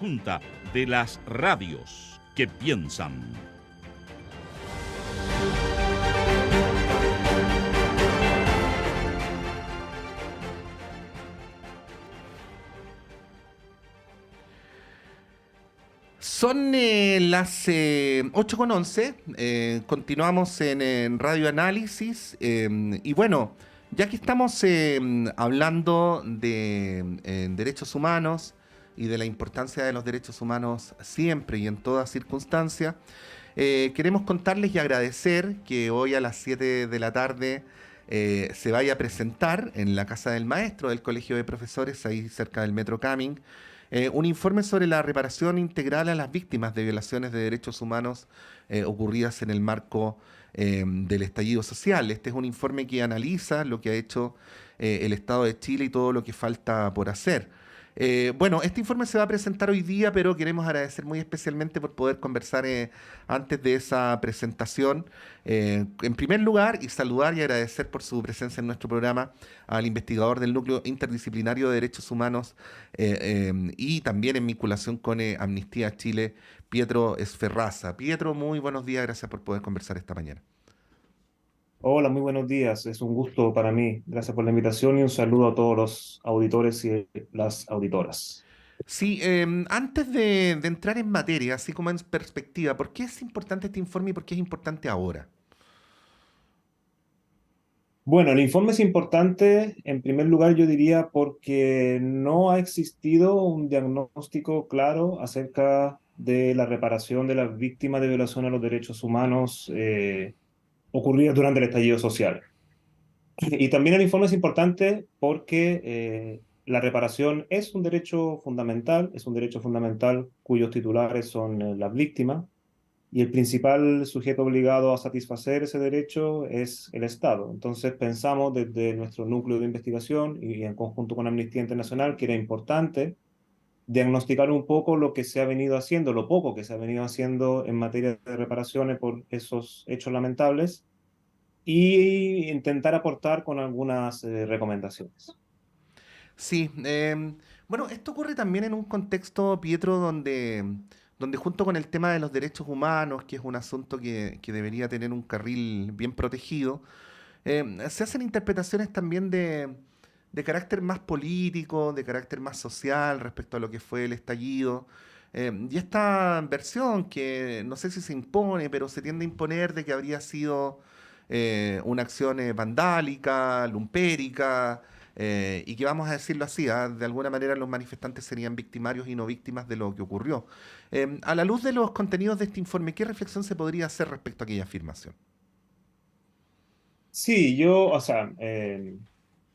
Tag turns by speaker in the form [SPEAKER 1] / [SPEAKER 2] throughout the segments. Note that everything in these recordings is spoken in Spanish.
[SPEAKER 1] Junta de las radios que piensan.
[SPEAKER 2] Son las 8:11, continuamos en Radio Análisis y bueno, ya que estamos hablando de derechos humanos y de la importancia de los derechos humanos siempre y en toda circunstancia, queremos contarles y agradecer que hoy a las 7 de la tarde se vaya a presentar en la Casa del Maestro del Colegio de Profesores, ahí cerca del Metro Camin, un informe sobre la reparación integral a las víctimas de violaciones de derechos humanos ocurridas en el marco del estallido social. Este es un informe que analiza lo que ha hecho el Estado de Chile y todo lo que falta por hacer. Bueno, este informe se va a presentar hoy día, pero queremos agradecer muy especialmente por poder conversar antes de esa presentación. En primer lugar, y saludar y agradecer por su presencia en nuestro programa al investigador del Núcleo Interdisciplinario de Derechos Humanos y también en vinculación con Amnistía Chile, Pietro Esferraza. Pietro, muy buenos días, gracias por poder conversar esta mañana.
[SPEAKER 3] Hola, muy buenos días. Es un gusto para mí. Gracias por la invitación y un saludo a todos los auditores y las auditoras.
[SPEAKER 2] Sí, antes de entrar en materia, así como en perspectiva, ¿por qué es importante este informe y por qué es importante ahora?
[SPEAKER 3] Bueno, el informe es importante, en primer lugar, yo diría, porque no ha existido un diagnóstico claro acerca de la reparación de las víctimas de violación a los derechos humanos ocurridas durante el estallido social. Y también el informe es importante porque la reparación es un derecho fundamental cuyos titulares son las víctimas, y el principal sujeto obligado a satisfacer ese derecho es el Estado. Entonces pensamos desde nuestro núcleo de investigación y en conjunto con Amnistía Internacional que era importante diagnosticar un poco lo que se ha venido haciendo, lo poco que se ha venido haciendo en materia de reparaciones por esos hechos lamentables y intentar aportar con algunas recomendaciones.
[SPEAKER 2] Sí, bueno, esto ocurre también en un contexto, Pietro, donde junto con el tema de los derechos humanos, que es un asunto que debería tener un carril bien protegido, se hacen interpretaciones también de carácter más político, de carácter más social respecto a lo que fue el estallido. Y esta versión que no sé si se impone, pero se tiende a imponer de que habría sido una acción vandálica, lumpérica, y que vamos a decirlo así, de alguna manera los manifestantes serían victimarios y no víctimas de lo que ocurrió. A la luz de los contenidos de este informe, ¿qué reflexión se podría hacer respecto a aquella afirmación?
[SPEAKER 3] Sí, yo, o sea,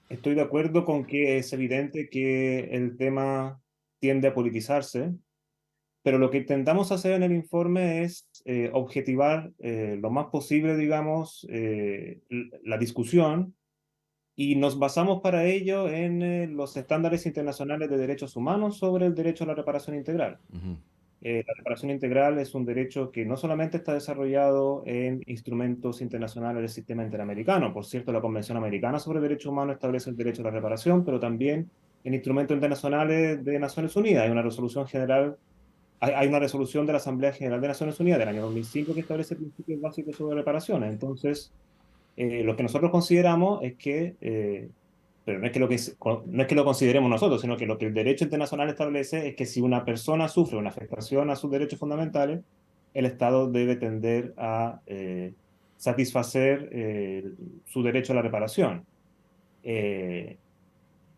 [SPEAKER 3] estoy de acuerdo con que es evidente que el tema tiende a politizarse, pero lo que intentamos hacer en el informe es objetivar lo más posible, digamos, la discusión y nos basamos para ello en los estándares internacionales de derechos humanos sobre el derecho a la reparación integral.
[SPEAKER 2] Ujú.
[SPEAKER 3] La reparación integral es un derecho que no solamente está desarrollado en instrumentos internacionales del sistema interamericano, por cierto, la Convención Americana sobre Derechos Humanos establece el derecho a la reparación, pero también en instrumentos internacionales de Naciones Unidas. Hay una resolución general, hay una resolución de la Asamblea General de Naciones Unidas del año 2005 que establece principios básicos sobre reparaciones. Entonces, lo que nosotros consideramos es que pero no es que no es que lo consideremos nosotros, sino que lo que el derecho internacional establece es que si una persona sufre una afectación a sus derechos fundamentales, el Estado debe tender a satisfacer su derecho a la reparación. Eh,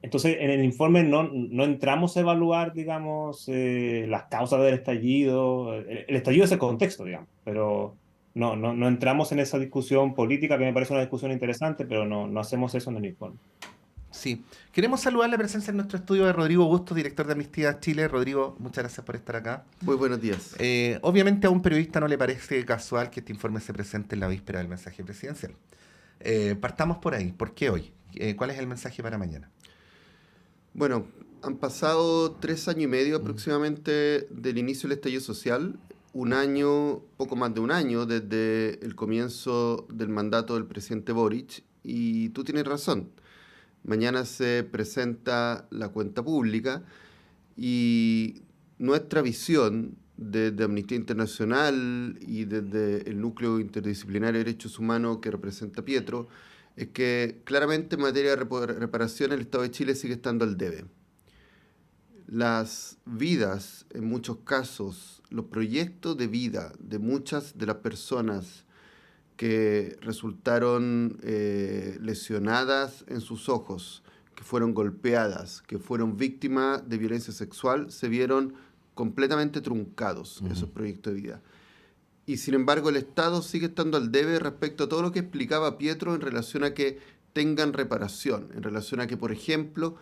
[SPEAKER 3] entonces, en el informe no entramos a evaluar, digamos, las causas del estallido. El estallido es el contexto, digamos, pero no entramos en esa discusión política, que me parece una discusión interesante, pero no hacemos eso en el informe.
[SPEAKER 2] Sí, queremos saludar la presencia en nuestro estudio de Rodrigo Bustos, director de Amnistía Chile. Rodrigo, muchas gracias por estar acá.
[SPEAKER 4] Muy buenos días.
[SPEAKER 2] Obviamente a un periodista no le parece casual que este informe se presente en la víspera del mensaje presidencial. Partamos por ahí. ¿Por qué hoy? ¿Cuál es el mensaje para mañana?
[SPEAKER 4] Bueno, han pasado 3 años y medio aproximadamente del inicio del estallido social, un año, poco más de un año desde el comienzo del mandato del presidente Boric, y tú tienes razón. Mañana se presenta la cuenta pública y nuestra visión desde Amnistía Internacional y desde el núcleo interdisciplinario de derechos humanos que representa Pietro, es que claramente en materia de reparación el Estado de Chile sigue estando al debe. Las vidas, en muchos casos, los proyectos de vida de muchas de las personas que resultaron lesionadas en sus ojos, que fueron golpeadas, que fueron víctimas de violencia sexual, se vieron completamente truncados, esos proyectos de vida. Y sin embargo el Estado sigue estando al debe respecto a todo lo que explicaba Pietro en relación a que tengan reparación, en relación a que, por ejemplo,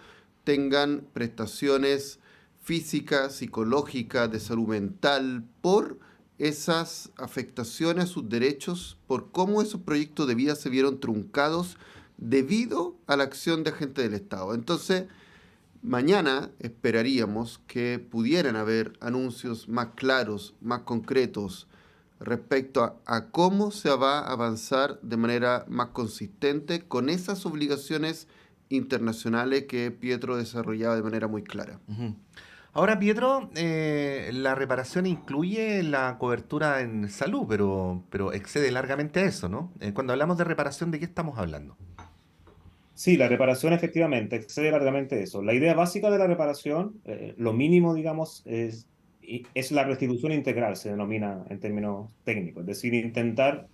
[SPEAKER 4] tengan prestaciones físicas, psicológicas, de salud mental, por esas afectaciones a sus derechos, por cómo esos proyectos de vida se vieron truncados debido a la acción de agentes del Estado. Entonces, mañana esperaríamos que pudieran haber anuncios más claros, más concretos, respecto a cómo se va a avanzar de manera más consistente con esas obligaciones internacionales que Pietro desarrollaba de manera muy clara.
[SPEAKER 2] Ahora, Pietro, la reparación incluye la cobertura en salud, pero excede largamente a eso, ¿no? Cuando hablamos de reparación, ¿de qué estamos hablando?
[SPEAKER 3] Sí, la reparación efectivamente excede largamente eso. La idea básica de la reparación, lo mínimo, digamos, es la restitución integral, se denomina en términos técnicos. Es decir, intentar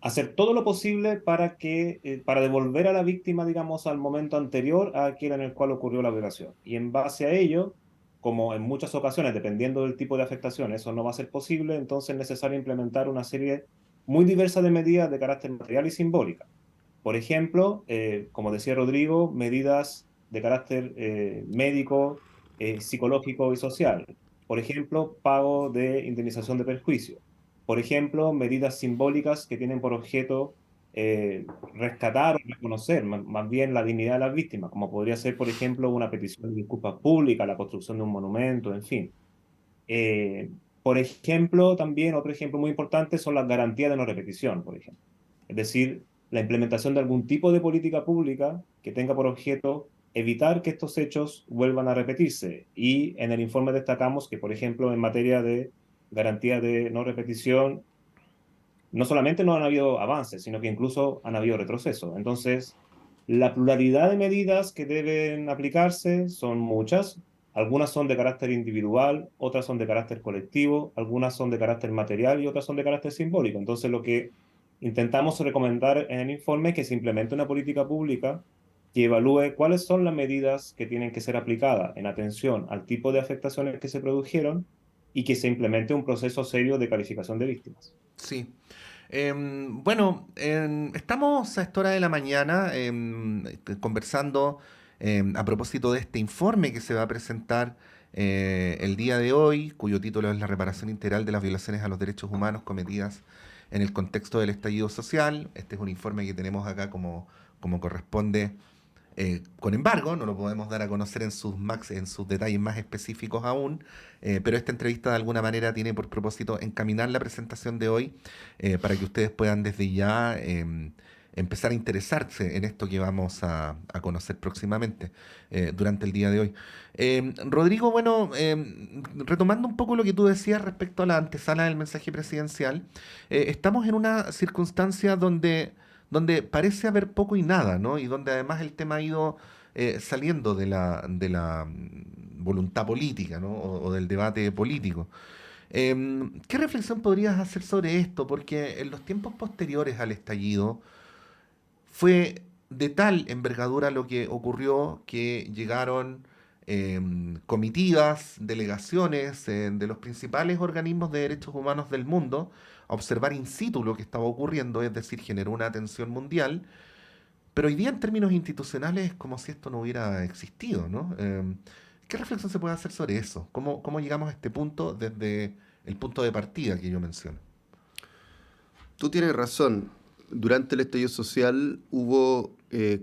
[SPEAKER 3] hacer todo lo posible para devolver a la víctima, digamos, al momento anterior a aquel en el cual ocurrió la violación. Y en base a ello, como en muchas ocasiones, dependiendo del tipo de afectación, eso no va a ser posible, entonces es necesario implementar una serie muy diversa de medidas de carácter material y simbólica. Por ejemplo, como decía Rodrigo, medidas de carácter médico, psicológico y social. Por ejemplo, pago de indemnización de perjuicio. Por ejemplo, medidas simbólicas que tienen por objeto rescatar o reconocer más bien la dignidad de las víctimas, como podría ser, por ejemplo, una petición de disculpas públicas, la construcción de un monumento, en fin. Eh, por ejemplo, también otro ejemplo muy importante son las garantías de no repetición, por ejemplo. Es decir, la implementación de algún tipo de política pública que tenga por objeto evitar que estos hechos vuelvan a repetirse. Y en el informe destacamos que, por ejemplo, en materia de garantía de no repetición, no solamente no han habido avances, sino que incluso han habido retrocesos. Entonces, la pluralidad de medidas que deben aplicarse son muchas. Algunas son de carácter individual, otras son de carácter colectivo, algunas son de carácter material y otras son de carácter simbólico. Entonces, lo que intentamos recomendar en el informe es que se implemente una política pública que evalúe cuáles son las medidas que tienen que ser aplicadas en atención al tipo de afectaciones que se produjeron y que se implemente un proceso serio de calificación de víctimas.
[SPEAKER 2] Sí. Bueno, estamos a esta hora de la mañana conversando a propósito de este informe que se va a presentar el día de hoy, cuyo título es La reparación integral de las violaciones a los derechos humanos cometidas en el contexto del estallido social. Este es un informe que tenemos acá como corresponde con embargo, no lo podemos dar a conocer en sus detalles más específicos aún, pero esta entrevista de alguna manera tiene por propósito encaminar la presentación de hoy para que ustedes puedan desde ya empezar a interesarse en esto que vamos a conocer próximamente durante el día de hoy. Rodrigo, bueno, retomando un poco lo que tú decías respecto a la antesala del mensaje presidencial, estamos en una circunstancia donde parece haber poco y nada, ¿no? Y donde además el tema ha ido saliendo de la voluntad política, ¿no? O del debate político. ¿Qué reflexión podrías hacer sobre esto? Porque en los tiempos posteriores al estallido fue de tal envergadura lo que ocurrió que llegaron comitivas, delegaciones de los principales organismos de derechos humanos del mundo a observar in situ lo que estaba ocurriendo, es decir, generó una atención mundial, pero hoy día en términos institucionales es como si esto no hubiera existido, ¿no? ¿Qué reflexión se puede hacer sobre eso? ¿Cómo llegamos a este punto desde el punto de partida que yo menciono?
[SPEAKER 4] Tú tienes razón. Durante el estallido social hubo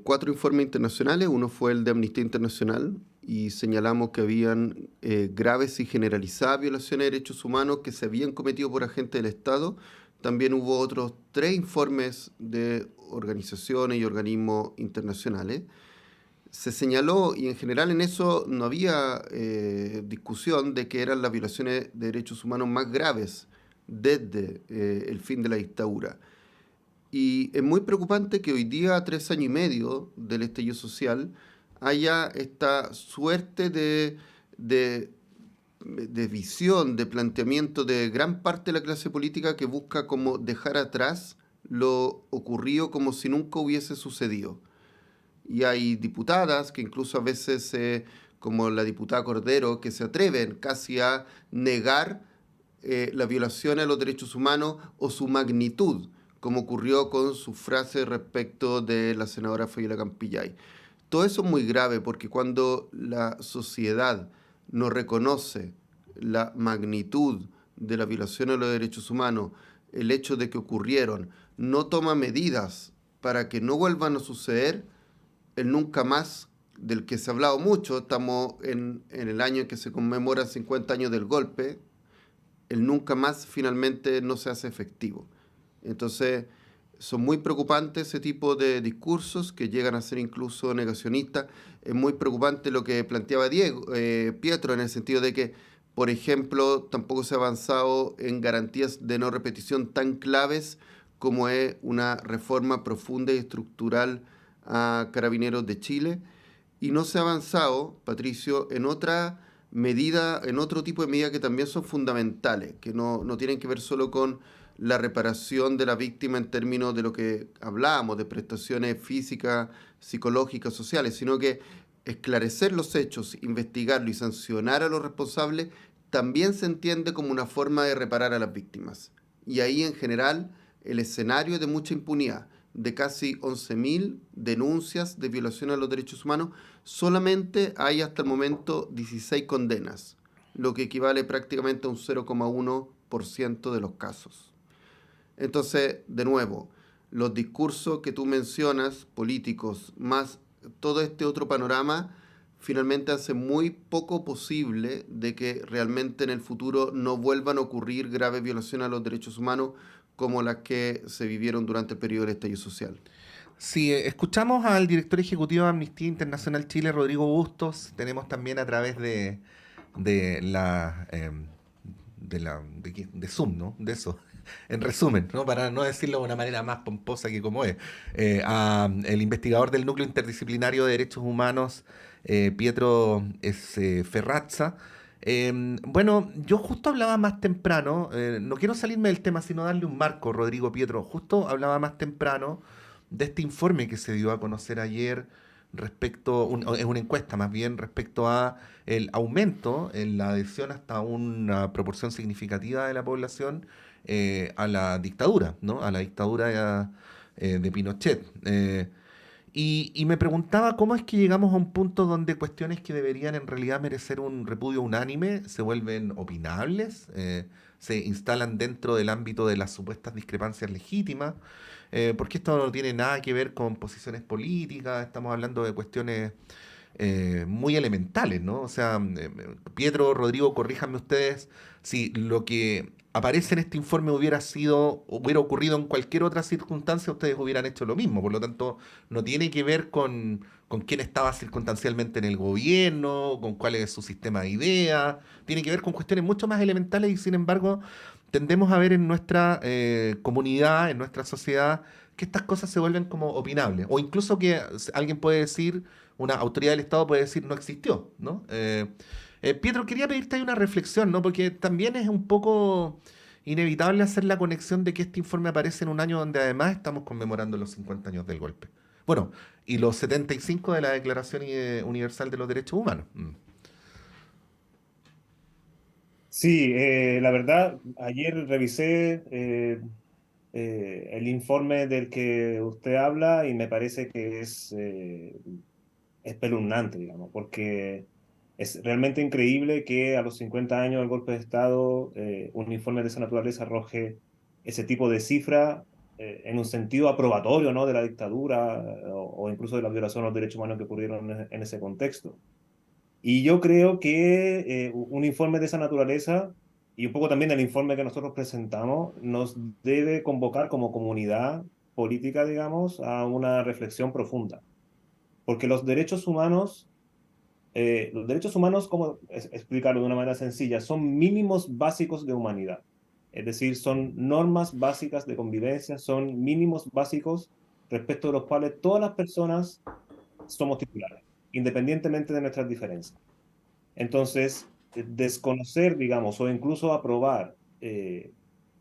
[SPEAKER 4] 4 informes internacionales. Uno fue el de Amnistía Internacional y señalamos que habían graves y generalizadas violaciones de derechos humanos que se habían cometido por agentes del Estado. También hubo otros 3 informes de organizaciones y organismos internacionales. se señaló, y en general en eso no había discusión, de que eran las violaciones de derechos humanos más graves desde el fin de la dictadura. Y es muy preocupante que hoy día, a 3 años y medio del estallido social, haya esta suerte de visión, de planteamiento de gran parte de la clase política que busca como dejar atrás lo ocurrido como si nunca hubiese sucedido. Y hay diputadas que incluso a veces, como la diputada Cordero, que se atreven casi a negar la violación a los derechos humanos o su magnitud, como ocurrió con su frase respecto de la senadora Fabiola Campillay. Todo eso es muy grave porque cuando la sociedad no reconoce la magnitud de la violación a los derechos humanos, el hecho de que ocurrieron, no toma medidas para que no vuelvan a suceder, el nunca más del que se ha hablado mucho, estamos en el año en que se conmemoran 50 años del golpe, el nunca más finalmente no se hace efectivo. Entonces, son muy preocupantes ese tipo de discursos que llegan a ser incluso negacionistas. Es muy preocupante lo que planteaba Pietro, en el sentido de que, por ejemplo, tampoco se ha avanzado en garantías de no repetición tan claves como es una reforma profunda y estructural a Carabineros de Chile, y no se ha avanzado, Patricio, en otra medida, en otro tipo de medidas que también son fundamentales, que no tienen que ver solo con la reparación de la víctima en términos de lo que hablábamos, de prestaciones físicas, psicológicas, sociales, sino que esclarecer los hechos, investigarlo y sancionar a los responsables también se entiende como una forma de reparar a las víctimas. Y ahí, en general, el escenario es de mucha impunidad. De casi 11.000 denuncias de violación a los derechos humanos, solamente hay hasta el momento 16 condenas, lo que equivale prácticamente a un 0,1% de los casos. Entonces, de nuevo, los discursos que tú mencionas, políticos, más todo este otro panorama, finalmente hace muy poco posible de que realmente en el futuro no vuelvan a ocurrir graves violaciones a los derechos humanos como las que se vivieron durante el periodo del estallido social.
[SPEAKER 2] Sí, escuchamos al director ejecutivo de Amnistía Internacional Chile, Rodrigo Bustos. Tenemos también a través de la de Zoom, ¿no? De eso. En resumen, ¿no? Para no decirlo de una manera más pomposa que como es, a el investigador del Núcleo Interdisciplinario de Derechos Humanos, Pietro Ferrazza. Bueno, yo justo hablaba más temprano, no quiero salirme del tema, sino darle un marco, Rodrigo Pietro. Justo hablaba más temprano de este informe que se dio a conocer ayer respecto, es una encuesta más bien, respecto a el aumento en la adhesión hasta una proporción significativa de la población a la dictadura, ¿no? A la dictadura de Pinochet. Y me preguntaba cómo es que llegamos a un punto donde cuestiones que deberían en realidad merecer un repudio unánime se vuelven opinables, se instalan dentro del ámbito de las supuestas discrepancias legítimas, porque esto no tiene nada que ver con posiciones políticas, estamos hablando de cuestiones muy elementales, ¿no? O sea, Pietro, Rodrigo, corríjanme ustedes si lo que aparece en este informe hubiera ocurrido en cualquier otra circunstancia, ustedes hubieran hecho lo mismo. Por lo tanto, no tiene que ver con quién estaba circunstancialmente en el gobierno, con cuál es su sistema de ideas, tiene que ver con cuestiones mucho más elementales y sin embargo tendemos a ver en nuestra comunidad, en nuestra sociedad, que estas cosas se vuelven como opinables. O incluso que alguien puede decir, una autoridad del Estado puede decir no existió, ¿no? Pietro, quería pedirte ahí una reflexión, ¿no? Porque también es un poco inevitable hacer la conexión de que este informe aparece en un año donde además estamos conmemorando los 50 años del golpe. Bueno, y los 75 de la Declaración Universal de los Derechos Humanos.
[SPEAKER 3] Sí, la verdad, ayer revisé el informe del que usted habla y me parece que es espeluznante, digamos, porque es realmente increíble que a los 50 años del golpe de Estado un informe de esa naturaleza arroje ese tipo de cifra en un sentido aprobatorio, ¿no? De la dictadura o incluso de la violación a los derechos humanos que ocurrieron en ese contexto. Y yo creo que un informe de esa naturaleza y un poco también el informe que nosotros presentamos nos debe convocar como comunidad política, digamos, a una reflexión profunda. Porque los derechos humanos, ¿cómo explicarlo de una manera sencilla? Son mínimos básicos de humanidad. Es decir, son normas básicas de convivencia, son mínimos básicos respecto de los cuales todas las personas somos titulares, independientemente de nuestras diferencias. Entonces, desconocer, digamos, o incluso aprobar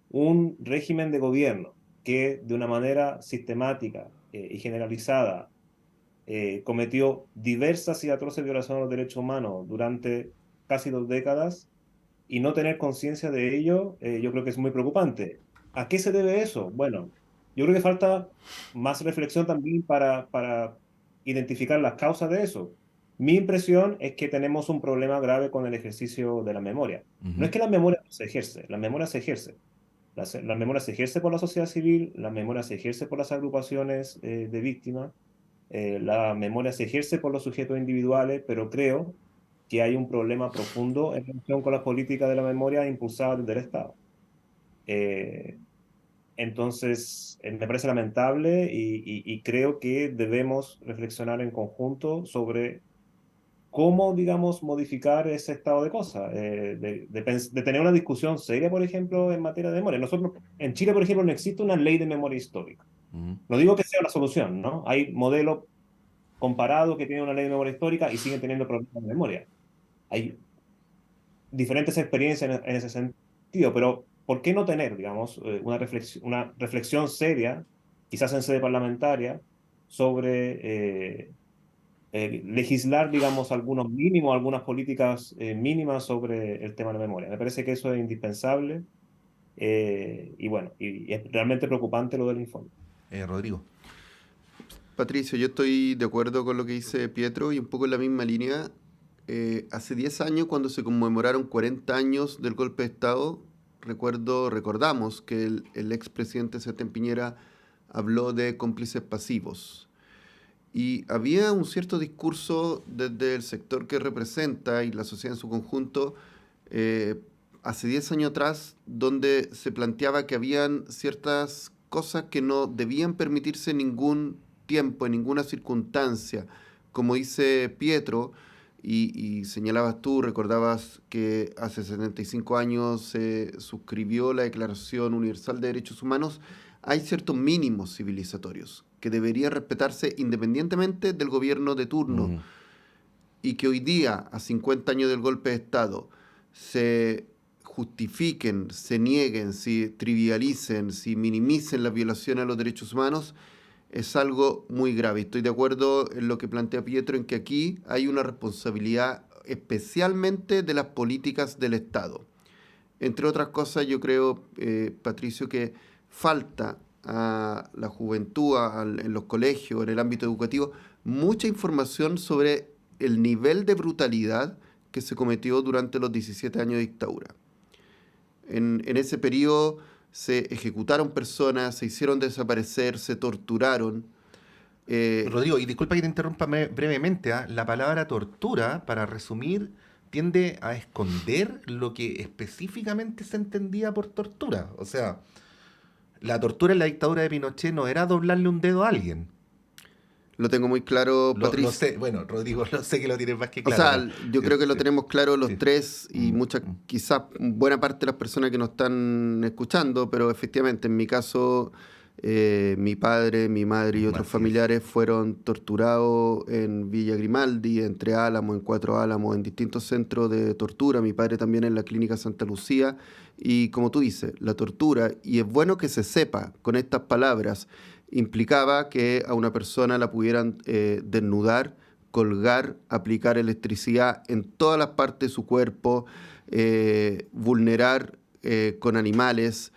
[SPEAKER 3] un régimen de gobierno que de una manera sistemática y generalizada cometió diversas y atroces violaciones a los derechos humanos durante casi 2 décadas y no tener conciencia de ello, yo creo que es muy preocupante. ¿A qué se debe eso? Bueno, yo creo que falta más reflexión también para identificar las causas de eso. Mi impresión es que tenemos un problema grave con el ejercicio de la memoria. No es que la memoria no se ejerce, la memoria se ejerce. La memoria se ejerce por la sociedad civil, la memoria se ejerce por las agrupaciones de víctimas, la memoria se ejerce por los sujetos individuales, pero creo que hay un problema profundo en relación con las políticas de la memoria impulsadas desde el Estado. Eh, entonces, me parece lamentable y creo que debemos reflexionar en conjunto sobre cómo, digamos, modificar ese estado de cosas, de tener una discusión seria, por ejemplo, en materia de memoria. Nosotros, en Chile, por ejemplo, no existe una ley de memoria histórica.
[SPEAKER 2] Ujú.
[SPEAKER 3] No digo que sea la solución, ¿no? Hay modelos comparados que tienen una ley de memoria histórica y siguen teniendo problemas de memoria. Hay diferentes experiencias en ese sentido, pero ¿por qué no tener, digamos, una reflexión seria, quizás en sede parlamentaria, sobre legislar, digamos, algunos mínimos, algunas políticas mínimas sobre el tema de la memoria? Me parece que eso es indispensable y bueno, y es realmente preocupante lo del informe.
[SPEAKER 2] Rodrigo.
[SPEAKER 4] Patricio, yo estoy de acuerdo con lo que dice Pietro y un poco en la misma línea. Hace 10 años, cuando se conmemoraron 40 años del golpe de Estado, recordamos que el expresidente Sebastián Piñera habló de cómplices pasivos. Y había un cierto discurso desde el sector que representa y la sociedad en su conjunto, hace 10 años atrás, donde se planteaba que habían ciertas cosas que no debían permitirse en ningún tiempo, en ninguna circunstancia. Como dice Pietro, y señalabas tú, recordabas que hace 75 años se suscribió la Declaración Universal de Derechos Humanos, hay ciertos mínimos civilizatorios que deberían respetarse independientemente del gobierno de turno, y que hoy día, a 50 años del golpe de Estado, se justifiquen, se nieguen, si trivialicen, si minimicen las violaciones a los derechos humanos, es algo muy grave. Estoy de acuerdo en lo que plantea Pietro, en que aquí hay una responsabilidad especialmente de las políticas del Estado. Entre otras cosas, yo creo, Patricio, que falta a la juventud, en los colegios, en el ámbito educativo, mucha información sobre el nivel de brutalidad que se cometió durante los 17 años de dictadura. En ese periodo se ejecutaron personas, se hicieron desaparecer, se torturaron.
[SPEAKER 2] Rodrigo, y disculpa que te interrumpa brevemente, ¿ah? La palabra tortura, para resumir, tiende a esconder lo que específicamente se entendía por tortura. O sea, la tortura en la dictadura de Pinochet no era doblarle un dedo a alguien.
[SPEAKER 4] Lo tengo muy claro, Patricio.
[SPEAKER 2] Lo sé, bueno, Rodrigo, lo sé que lo tienes más que
[SPEAKER 4] O
[SPEAKER 2] claro.
[SPEAKER 4] sea, yo creo que lo tenemos claro los
[SPEAKER 2] Sí.
[SPEAKER 4] tres y quizás buena parte de las personas que nos están escuchando, pero efectivamente, en mi caso, mi padre, mi madre y otros
[SPEAKER 2] Así es.
[SPEAKER 4] familiares fueron torturados en Villa Grimaldi, en Tres Álamos, en Cuatro Álamos, en distintos centros de tortura. Mi padre también en la Clínica Santa Lucía. Y como tú dices, la tortura, y es bueno que se sepa con estas palabras, implicaba que a una persona la pudieran desnudar, colgar, aplicar electricidad en todas las partes de su cuerpo, vulnerar con animales,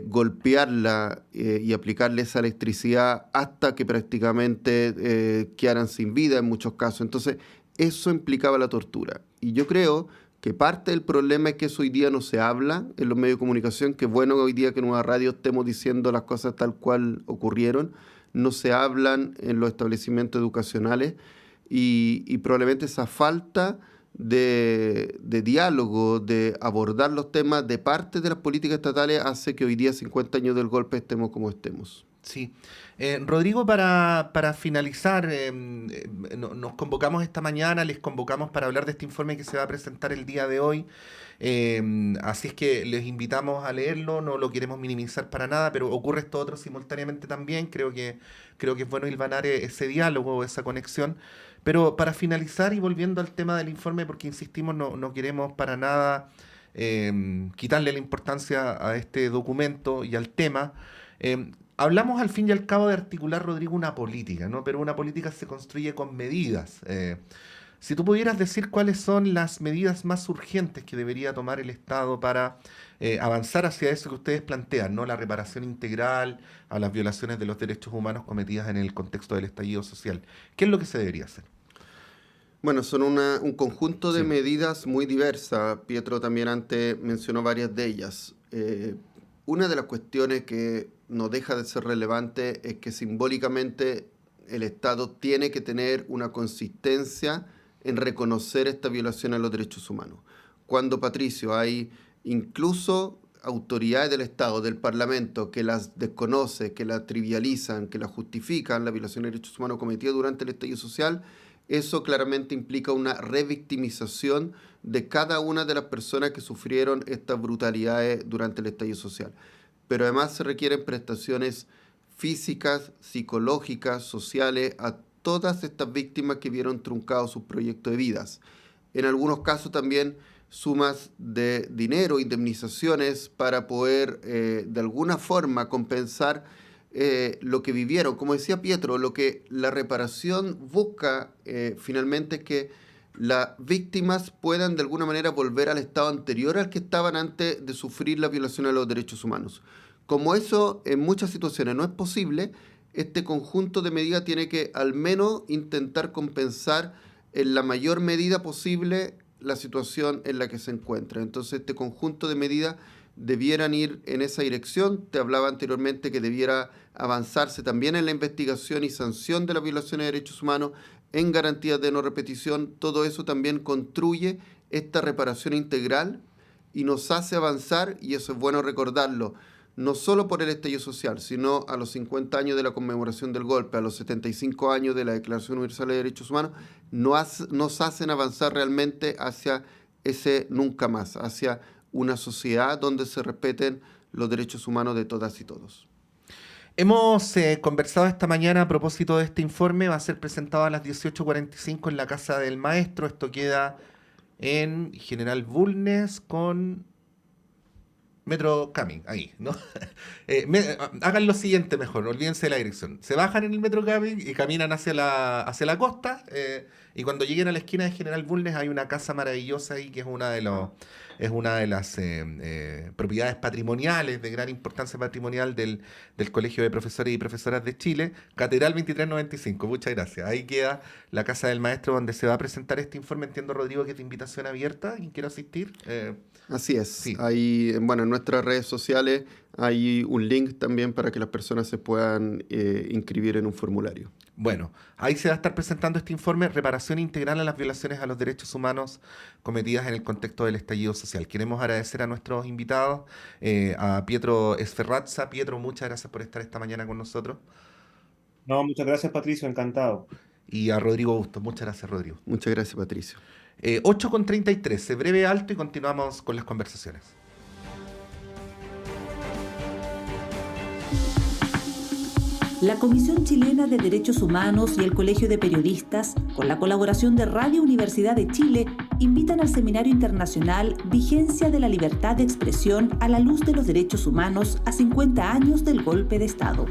[SPEAKER 4] golpearla y aplicarle esa electricidad hasta que prácticamente quedaran sin vida en muchos casos. Entonces, eso implicaba la tortura. Y yo creo que parte del problema es que eso hoy día no se habla en los medios de comunicación, que es bueno que hoy día que en una radio estemos diciendo las cosas tal cual ocurrieron, no se hablan en los establecimientos educacionales y probablemente esa falta de diálogo, de abordar los temas de parte de las políticas estatales hace que hoy día, 50 años del golpe, estemos como estemos.
[SPEAKER 2] Sí. Rodrigo, para finalizar, nos convocamos esta mañana, les convocamos para hablar de este informe que se va a presentar el día de hoy. Así es que les invitamos a leerlo, no lo queremos minimizar para nada, pero ocurre esto otro simultáneamente también. Creo que es bueno hilvanar ese diálogo, esa conexión. Pero para finalizar y volviendo al tema del informe, porque insistimos, no queremos para nada quitarle la importancia a este documento y al tema. Hablamos al fin y al cabo de articular, Rodrigo, una política, ¿no? Pero una política se construye con medidas. Si tú pudieras decir cuáles son las medidas más urgentes que debería tomar el Estado para avanzar hacia eso que ustedes plantean, ¿no? La reparación integral a las violaciones de los derechos humanos cometidas en el contexto del estallido social. ¿Qué es lo que se debería hacer?
[SPEAKER 4] Bueno, son un conjunto de medidas muy diversas. Pietro también antes mencionó varias de ellas. Una de las cuestiones que no deja de ser relevante es que simbólicamente el Estado tiene que tener una consistencia en reconocer esta violación a los derechos humanos. Cuando, Patricio, hay incluso autoridades del Estado, del Parlamento, que las desconoce, que las trivializan, que las justifican, la violación de derechos humanos cometida durante el estallido social, eso claramente implica una revictimización de cada una de las personas que sufrieron estas brutalidades durante el estallido social. Pero además se requieren prestaciones físicas, psicológicas, sociales a todas estas víctimas que vieron truncados sus proyectos de vidas. En algunos casos también sumas de dinero, indemnizaciones para poder de alguna forma compensar lo que vivieron. Como decía Pietro, lo que la reparación busca finalmente es que las víctimas puedan de alguna manera volver al estado anterior al que estaban antes de sufrir la violación a los derechos humanos. Como eso en muchas situaciones no es posible, este conjunto de medidas tiene que al menos intentar compensar en la mayor medida posible la situación en la que se encuentra. Entonces este conjunto de medidas debieran ir en esa dirección. Te hablaba anteriormente que debiera avanzarse también en la investigación y sanción de las violaciones de derechos humanos, en garantías de no repetición. Todo eso también construye esta reparación integral y nos hace avanzar, y eso es bueno recordarlo, no solo por el estallido social, sino a los 50 años de la conmemoración del golpe, a los 75 años de la Declaración Universal de Derechos Humanos, nos hacen avanzar realmente hacia ese nunca más, hacia una sociedad donde se respeten los derechos humanos de todas y todos.
[SPEAKER 2] Hemos conversado esta mañana a propósito de este informe. Va a ser presentado a las 18:45 en la Casa del Maestro. Esto queda en General Bulnes con Metro Camin, ahí, ¿no? Hagan lo siguiente mejor, olvídense de la dirección. Se bajan en el Metro Camin y caminan hacia la costa, y cuando lleguen a la esquina de General Bulnes hay una casa maravillosa ahí que es una de las propiedades patrimoniales de gran importancia patrimonial del Colegio de Profesores y Profesoras de Chile, Catedral 2395. Muchas gracias. Ahí queda la Casa del Maestro donde se va a presentar este informe. Entiendo, Rodrigo, que es de invitación abierta. ¿Quién quiere asistir?
[SPEAKER 4] Así es.
[SPEAKER 2] Sí.
[SPEAKER 4] Ahí, bueno, en nuestras redes sociales hay un link también para que las personas se puedan inscribir en un formulario. Bueno,
[SPEAKER 2] ahí se va a estar presentando este informe, Reparación Integral a las Violaciones a los Derechos Humanos cometidas en el contexto del estallido social. Queremos agradecer a nuestros invitados, a Pietro Sferrazza. Pietro, muchas gracias por estar esta mañana con nosotros.
[SPEAKER 3] No, muchas gracias, Patricio, encantado.
[SPEAKER 2] Y a Rodrigo Bustos. Muchas gracias, Rodrigo.
[SPEAKER 4] Muchas gracias, Patricio.
[SPEAKER 2] 8:33, breve alto y continuamos con las conversaciones.
[SPEAKER 5] La Comisión Chilena de Derechos Humanos y el Colegio de Periodistas, con la colaboración de Radio Universidad de Chile, invitan al Seminario Internacional Vigencia de la Libertad de Expresión a la Luz de los Derechos Humanos a 50 años del Golpe de Estado.